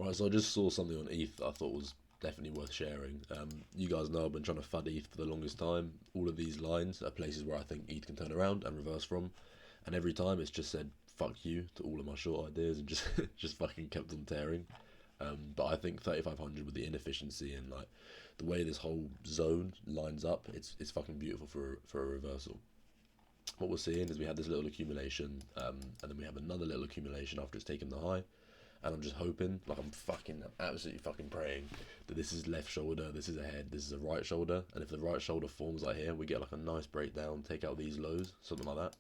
Right, so I just saw something on ETH that I thought was definitely worth sharing. You guys know I've been trying to FUD ETH for the longest time. All of these lines are places where I think ETH can turn around and reverse from, and every time it's just said fuck you to all of my short ideas and just just fucking kept on tearing. But I think 3,500 with the inefficiency and like the way this whole zone lines up, it's fucking beautiful for a reversal. What we're seeing is we had this little accumulation, and then we have another little accumulation after it's taken the high. And I'm just hoping, like I'm absolutely fucking praying that this is left shoulder, this is a head, this is a right shoulder, and if the right shoulder forms like here, we get like a nice breakdown, take out these lows, something like that,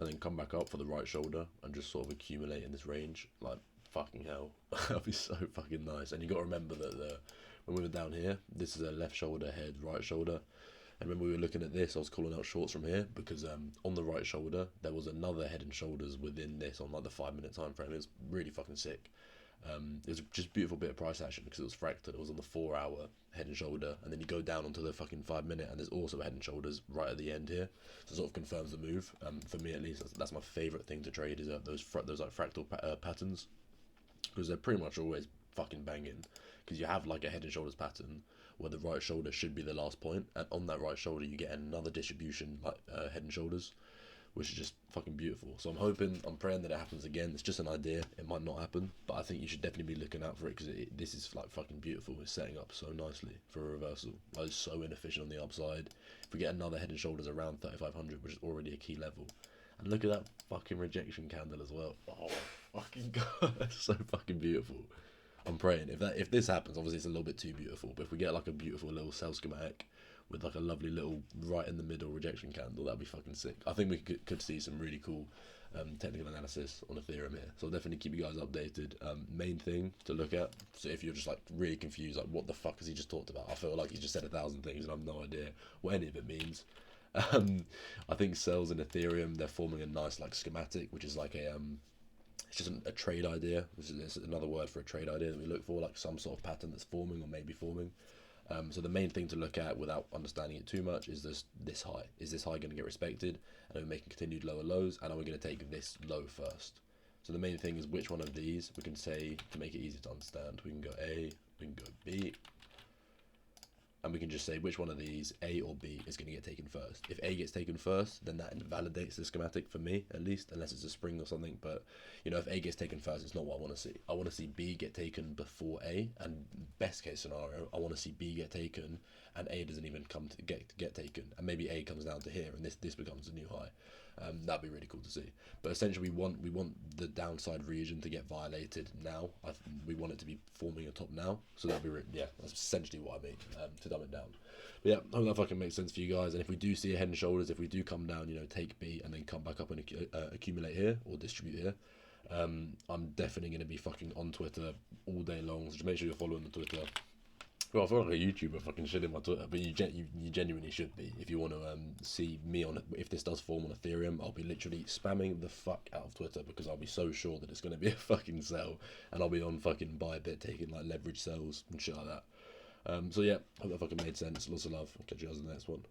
and then come back up for the right shoulder and just sort of accumulate in this range. Like fucking hell, that'd be so fucking nice. And you got to remember that when we were down here, this is a left shoulder, head, right shoulder. And when we were looking at this, I was calling out shorts from here because on the right shoulder there was another head and shoulders within this on like the 5 minute time frame. It was really fucking sick. It was just a beautiful bit of price action because it was fractal. It was on the 4 hour head and shoulder, and then you go down onto the fucking 5 minute, and there's also head and shoulders right at the end here. So it sort of confirms the move. For me at least, that's my favorite thing to trade is those like fractal patterns, because they're pretty much always fucking banging. Because you have like a head and shoulders pattern where the right shoulder should be the last point, and on that right shoulder you get another distribution like head and shoulders, which is just fucking beautiful. So I'm praying that it happens again. It's just an idea, it might not happen, but I think you should definitely be looking out for it because this is like fucking beautiful. It's setting up so nicely for a reversal. Like, it's so inefficient on the upside. If we get another head and shoulders around 3,500, which is already a key level, and look at that fucking rejection candle as well. Oh my fucking god, that's so fucking beautiful. I'm praying if this happens, obviously it's a little bit too beautiful, but if we get like a beautiful little sell schematic with like a lovely little right in the middle rejection candle, that'd be fucking sick. I think we could see some really cool technical analysis on Ethereum here, so I'll definitely keep you guys updated. Main thing to look at, so if you're just like really confused, like what the fuck has he just talked about, I feel like he's just said 1,000 things and I have no idea what any of it means. I think cells in Ethereum, they're forming a nice like schematic, which is like it's just a trade idea. This is another word for a trade idea that we look for, like some sort of pattern that's forming or maybe forming. So the main thing to look at without understanding it too much is this high. Is this high going to get respected? And are we making continued lower lows? And are we going to take this low first? So the main thing is which one of these we can say to make it easy to understand. We can go A, we can go B, and we can just say which one of these, A or B, is going to get taken first. If A gets taken first, then that invalidates the schematic for me, at least, unless it's a spring or something. But, you know, if A gets taken first, it's not what I want to see. I want to see B get taken before A, and best case scenario, I want to see B get taken, and A doesn't even come to get taken, and maybe A comes down to here, and this becomes a new high. That'd be really cool to see. But essentially, we want the downside region to get violated now. We want it to be forming a top now. So that'd be yeah. That's essentially what I mean. To dumb it down. But yeah, I hope that fucking makes sense for you guys. And if we do see a head and shoulders, if we do come down, you know, take B and then come back up and accumulate here or distribute here, I'm definitely going to be fucking on Twitter all day long. So just make sure you're following the Twitter. Well, I feel like a YouTuber fucking shit in my Twitter, but you genuinely should be. If you want to see me on it, if this does form on Ethereum, I'll be literally spamming the fuck out of Twitter because I'll be so sure that it's going to be a fucking sell, and I'll be on fucking Bybit taking like leverage sells and shit like that. So yeah, hope that fucking made sense. Lots of love. I'll catch you guys in the next one.